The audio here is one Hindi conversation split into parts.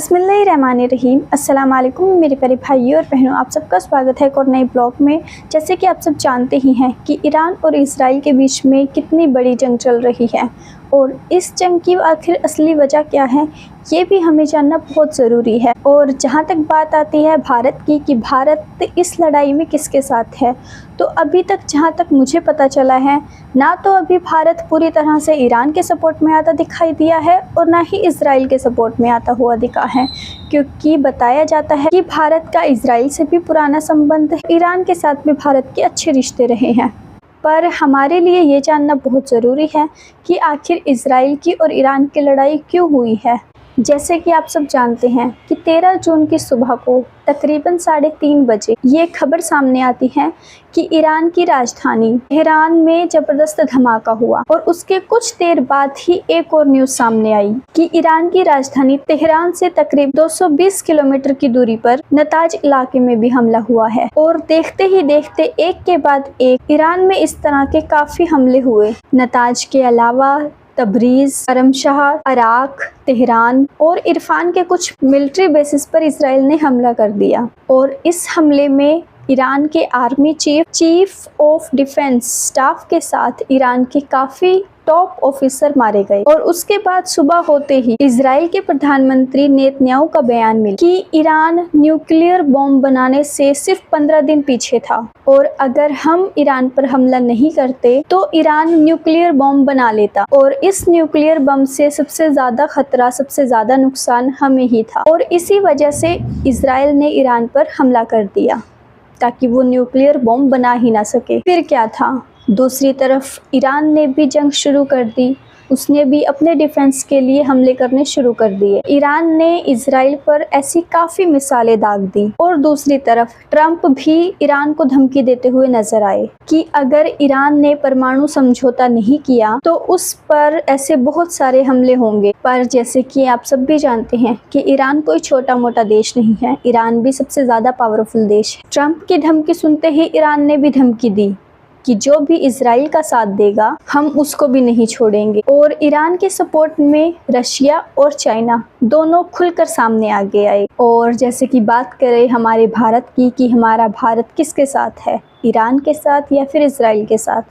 बिस्मिल्लाहिर्रहमानिर्रहीम। अस्सलाम वालेकुम मेरे प्यारे भाइयों और बहनों, आप सबका स्वागत है एक और नए ब्लॉग में। जैसे कि आप सब जानते ही हैं कि ईरान और इज़राइल के बीच में कितनी बड़ी जंग चल रही है और इस जंग की आखिर असली वजह क्या है ये भी हमें जानना बहुत ज़रूरी है। और जहाँ तक बात आती है भारत की कि भारत इस लड़ाई में किसके साथ है, तो अभी तक जहाँ तक मुझे पता चला है ना तो अभी भारत पूरी तरह से ईरान के सपोर्ट में आता दिखाई दिया है और ना ही इज़राइल के सपोर्ट में आता हुआ दिखा है, क्योंकि बताया जाता है कि भारत का इज़राइल से भी पुराना संबंध है, ईरान के साथ भी भारत के अच्छे रिश्ते रहे हैं। पर हमारे लिए ये जानना बहुत ज़रूरी है कि आखिर इज़राइल की और ईरान की लड़ाई क्यों हुई है। जैसे कि आप सब जानते हैं कि 13 जून की सुबह को तकरीबन 3:30 बजे ये खबर सामने आती है कि ईरान की राजधानी तेहरान में ज़बरदस्त धमाका हुआ और उसके कुछ देर बाद ही एक और न्यूज़ सामने आई कि ईरान की राजधानी तेहरान से तकरीब 220 किलोमीटर की दूरी पर नताज इलाके में भी हमला हुआ है। और देखते ही देखते एक के बाद एक ईरान में इस तरह के काफ़ी हमले हुए। नताज के अलावा तबरीज़, करमशाह, अराक, तेहरान और इरफान के कुछ मिलिट्री बेसिस पर इज़राइल ने हमला कर दिया। और इस हमले में ईरान के army chief of defence staff के साथ ईरान के काफ़ी टॉप ऑफिसर मारे गए। और उसके बाद सुबह होते ही इज़राइल के प्रधानमंत्री नेतन्याहू का बयान मिला कि ईरान न्यूक्लियर बॉम्ब बनाने से सिर्फ 15 दिन पीछे था और अगर हम ईरान पर हमला नहीं करते तो ईरान न्यूक्लियर बॉम्ब बना लेता और इस न्यूक्लियर बम से सबसे ज़्यादा खतरा, सबसे ज़्यादा नुकसान हमें ही था। और इसी वजह से इज़राइल ने ईरान पर हमला कर दिया ताकि वो न्यूक्लियर बॉम्ब बना ही ना सके। फिर क्या था, दूसरी तरफ ईरान ने भी जंग शुरू कर दी, उसने भी अपने डिफेंस के लिए हमले करने शुरू कर दिए। ईरान ने इज़राइल पर ऐसी काफ़ी मिसालें दाग दी। और दूसरी तरफ ट्रंप भी ईरान को धमकी देते हुए नजर आए कि अगर ईरान ने परमाणु समझौता नहीं किया तो उस पर ऐसे बहुत सारे हमले होंगे। पर जैसे कि आप सब भी जानते हैं कि ईरान कोई छोटा मोटा देश नहीं है, ईरान भी सबसे ज़्यादा पावरफुल देश है। ट्रंप की धमकी सुनते ही ईरान ने भी धमकी दी कि जो भी इज़राइल का साथ देगा हम उसको भी नहीं छोड़ेंगे। और ईरान के सपोर्ट में रशिया और चाइना दोनों खुलकर सामने आगे आए। और जैसे कि बात करें हमारे भारत की कि हमारा भारत किसके साथ है, ईरान के साथ या फिर इज़राइल के साथ,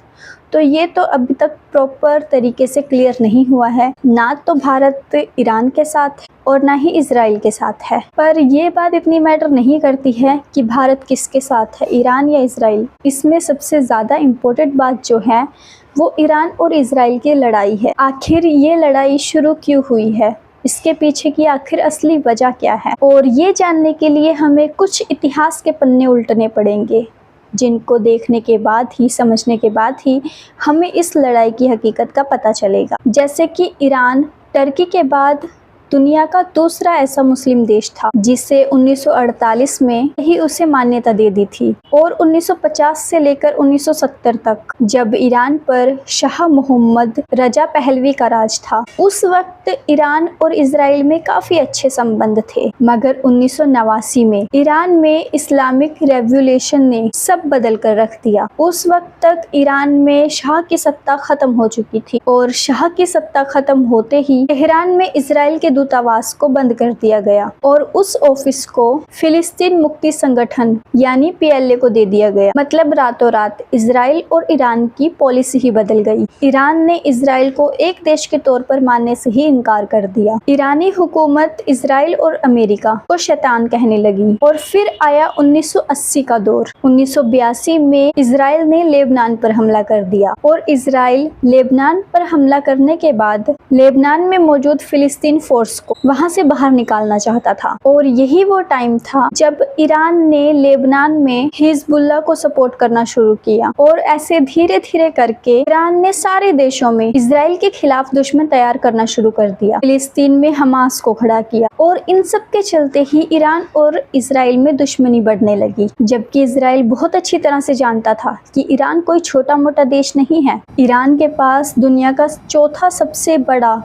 तो ये तो अभी तक प्रॉपर तरीके से क्लियर नहीं हुआ है। ना तो भारत ईरान के साथ है और ना ही इज़राइल के साथ है। पर ये बात इतनी मैटर नहीं करती है कि भारत किसके साथ है, ईरान या इज़राइल। इसमें सबसे ज़्यादा इम्पोर्टेंट बात जो है वो ईरान और इज़राइल की लड़ाई है। आखिर ये लड़ाई शुरू क्यों हुई है, इसके पीछे की आखिर असली वजह क्या है, और ये जानने के लिए हमें कुछ इतिहास के पन्ने उल्टने पड़ेंगे जिनको देखने के बाद ही, समझने के बाद ही हमें इस लड़ाई की हकीकत का पता चलेगा। जैसे कि ईरान टर्की के बाद दुनिया का दूसरा ऐसा मुस्लिम देश था जिसे 1948 में ही उसे मान्यता दे दी थी। और 1950 से लेकर 1970 तक जब ईरान पर शाह मोहम्मद रजा पहलवी का राज था, उस वक्त ईरान और इज़राइल में काफ़ी अच्छे संबंध थे। मगर 1989 में ईरान में इस्लामिक रेवोल्यूशन ने सब बदल कर रख दिया। उस वक्त तक ईरान में शाह की सत्ता ख़त्म हो चुकी थी और शाह की सत्ता ख़त्म होते ही तेहरान में इज़राइल के दूतावास को बंद कर दिया गया और उस ऑफिस को फिलिस्तीन मुक्ति संगठन यानी PLA को दे दिया गया। मतलब रातों रात इज़राइल और ईरान की पॉलिसी ही बदल गई। ईरान ने इज़राइल को एक देश के तौर पर मानने से ही इनकार कर दिया। ईरानी हुकूमत इज़राइल और अमेरिका को शैतान कहने लगी। और फिर आया 1980 का दौर। 1982 में इज़राइल ने लेबनान पर हमला कर दिया और इज़राइल लेबनान पर हमला करने के बाद लेबनान में मौजूद फिलिस्तीन फोर्स को वहां से बाहर निकालना चाहता था। और यही वो टाइम था जब ईरान ने लेबनान में हिजबुल्लाह को सपोर्ट करना शुरू किया। और ऐसे धीरे धीरे करके ईरान ने सारे देशों में इज़राइल के खिलाफ दुश्मन तैयार करना शुरू कर दिया। फिलिस्तीन में हमास को खड़ा किया और इन सब के चलते ही ईरान और इज़राइल में दुश्मनी बढ़ने लगी। जबकि इज़राइल बहुत अच्छी तरह से जानता था कि ईरान कोई छोटा मोटा देश नहीं है। ईरान के पास दुनिया का चौथा सबसे बड़ा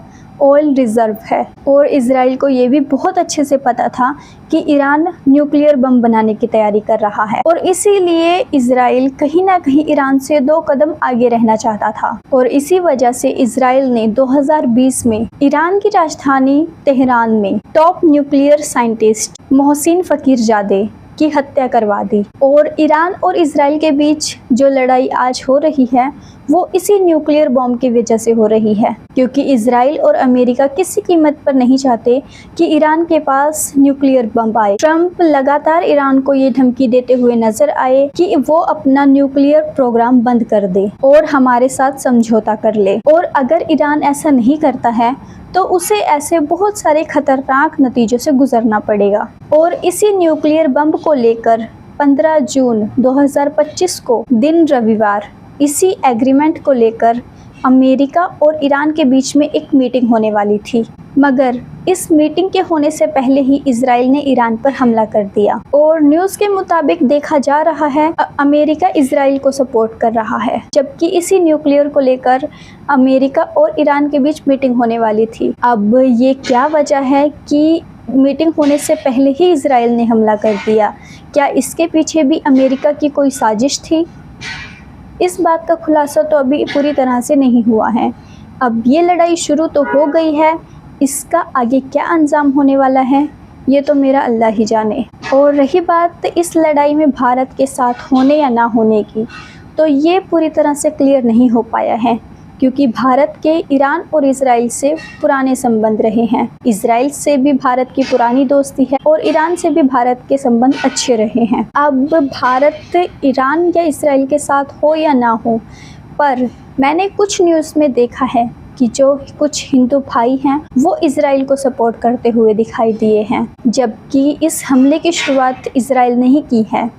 ऑयल रिजर्व है। और इजराइल को ये भी बहुत अच्छे से पता था कि ईरान न्यूक्लियर बम बनाने की तैयारी कर रहा है और इसीलिए इजराइल कहीं ना कहीं ईरान से 2 कदम आगे रहना चाहता था। और इसी वजह से इजराइल ने 2020 में ईरान की राजधानी तेहरान में टॉप न्यूक्लियर साइंटिस्ट मोहसिन फ़कीरज़ादे की हत्या करवा दी। और ईरान और इजराइल के बीच जो लड़ाई आज हो रही है वो इसी न्यूक्लियर बॉम्ब की वजह से हो रही है, क्योंकि इजराइल और अमेरिका किसी कीमत पर नहीं चाहते कि ईरान के पास न्यूक्लियर बम आए। ट्रंप लगातार ईरान को ये धमकी देते हुए नजर आए कि वो अपना न्यूक्लियर प्रोग्राम बंद कर दे और हमारे साथ समझौता कर ले। और अगर ईरान ऐसा नहीं करता है तो उसे ऐसे बहुत सारे खतरनाक नतीजों से गुजरना पड़ेगा। और इसी न्यूक्लियर बम को लेकर 15 जून 2025 को दिन रविवार इसी एग्रीमेंट को लेकर अमेरिका और ईरान के बीच में एक मीटिंग होने वाली थी, मगर इस मीटिंग के होने से पहले ही इजराइल ने ईरान पर हमला कर दिया। और न्यूज़ के मुताबिक देखा जा रहा है अमेरिका इजराइल को सपोर्ट कर रहा है, जबकि इसी न्यूक्लियर को लेकर अमेरिका और ईरान के बीच मीटिंग होने वाली थी। अब ये क्या वजह है कि मीटिंग होने से पहले ही इजराइल ने हमला कर दिया? क्या इसके पीछे भी अमेरिका की कोई साजिश थी? इस बात का खुलासा तो अभी पूरी तरह से नहीं हुआ है। अब ये लड़ाई शुरू तो हो गई है, इसका आगे क्या अंजाम होने वाला है ये तो मेरा अल्लाह ही जाने। और रही बात इस लड़ाई में भारत के साथ होने या ना होने की, तो ये पूरी तरह से क्लियर नहीं हो पाया है, क्योंकि भारत के ईरान और इजराइल से पुराने संबंध रहे हैं। इजराइल से भी भारत की पुरानी दोस्ती है और ईरान से भी भारत के संबंध अच्छे रहे हैं। अब भारत ईरान या इजराइल के साथ हो या ना हो, पर मैंने कुछ न्यूज़ में देखा है कि जो कुछ हिंदू भाई हैं वो इजराइल को सपोर्ट करते हुए दिखाई दिए हैं, जबकि इस हमले की शुरुआत इजराइल ने ही की है।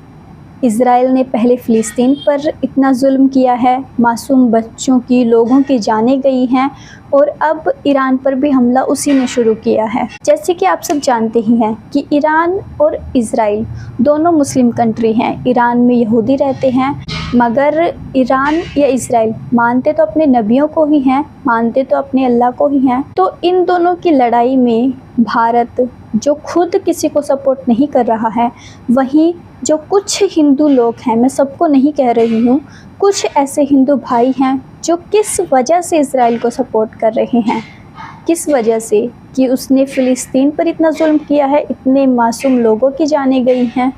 इजराइल ने पहले फ़िलिस्तीन पर इतना जुल्म किया है, मासूम बच्चों की, लोगों की जानें गई हैं, और अब ईरान पर भी हमला उसी ने शुरू किया है। जैसे कि आप सब जानते ही हैं कि ईरान और इजराइल दोनों मुस्लिम कंट्री हैं। ईरान में यहूदी रहते हैं, मगर ईरान या इजराइल मानते तो अपने नबियों को ही हैं, मानते तो अपने अल्लाह को ही हैं। तो इन दोनों की लड़ाई में भारत जो खुद किसी को सपोर्ट नहीं कर रहा है, वहीं जो कुछ हिंदू लोग हैं, मैं सबको नहीं कह रही हूँ, कुछ ऐसे हिंदू भाई हैं जो किस वजह से इजराइल को सपोर्ट कर रहे हैं। किस वजह से? कि उसने फ़िलिस्तीन पर इतना जुल्म किया है, इतने मासूम लोगों की जानें गई हैं।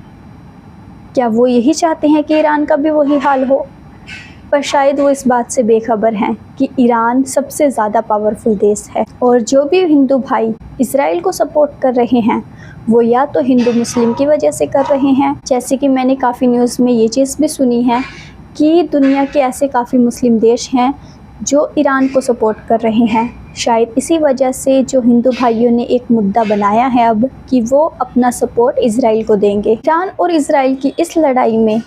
क्या वो यही चाहते हैं कि ईरान का भी वही हाल हो? पर शायद वो इस बात से बेखबर हैं कि ईरान सबसे ज़्यादा पावरफुल देश है। और जो भी हिंदू भाई इजराइल को सपोर्ट कर रहे हैं वो या तो हिंदू मुस्लिम की वजह से कर रहे हैं, जैसे कि मैंने काफ़ी न्यूज़ में ये चीज़ भी सुनी है कि दुनिया के ऐसे काफ़ी मुस्लिम देश हैं जो ईरान को सपोर्ट कर रहे हैं। शायद इसी वजह से जो हिंदू भाइयों ने एक मुद्दा बनाया है अब कि वो अपना सपोर्ट इजराइल को देंगे। ईरान और इजराइल की इस लड़ाई में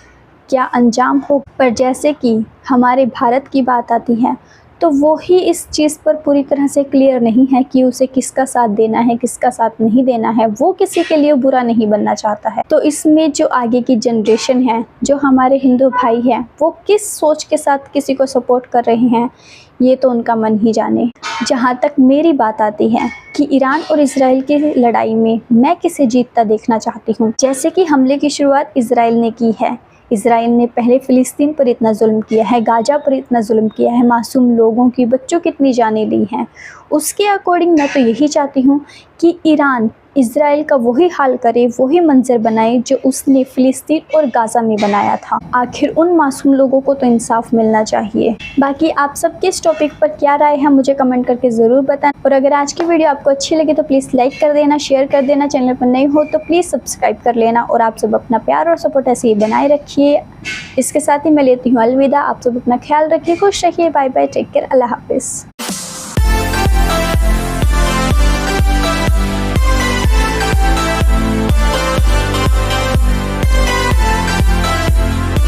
क्या अंजाम हो, पर जैसे कि हमारे भारत की बात आती है तो वो ही इस चीज़ पर पूरी तरह से क्लियर नहीं है कि उसे किसका साथ देना है, किसका साथ नहीं देना है। वो किसी के लिए बुरा नहीं बनना चाहता है। तो इसमें जो आगे की जनरेशन है, जो हमारे हिंदू भाई हैं, वो किस सोच के साथ किसी को सपोर्ट कर रहे हैं ये तो उनका मन ही जाने। जहाँ तक मेरी बात आती है कि ईरान और इजराइल की लड़ाई में मैं किसे जीतता देखना चाहती हूँ। जैसे कि हमले की शुरुआत इजराइल ने की है। इजराइल ने पहले फ़िलिस्तीन पर इतना जुल्म किया है, गाज़ा पर इतना जुल्म किया है, मासूम लोगों की, बच्चों की इतनी जानें ली हैं। उसके अकॉर्डिंग मैं तो यही चाहती हूँ कि ईरान इजराइल का वही हाल करे, वही मंजर बनाए जो उसने फ़िलिस्तीन और गाज़ा में बनाया था। आखिर उन मासूम लोगों को तो इंसाफ मिलना चाहिए। बाकी आप सबके इस टॉपिक पर क्या राय है मुझे कमेंट करके ज़रूर बताएं। और अगर आज की वीडियो आपको अच्छी लगे तो प्लीज़ लाइक कर देना, शेयर कर देना। चैनल पर नए हो तो प्लीज़ सब्सक्राइब कर लेना। और आप सब अपना प्यार और सपोर्ट ऐसे ही बनाए रखिए। इसके साथ ही मैं लेती हूँ अलविदा। आप सब अपना ख्याल रखिए, खुश रहिए, बाय बाय, टेक केयर, अल्लाह हाफिज़।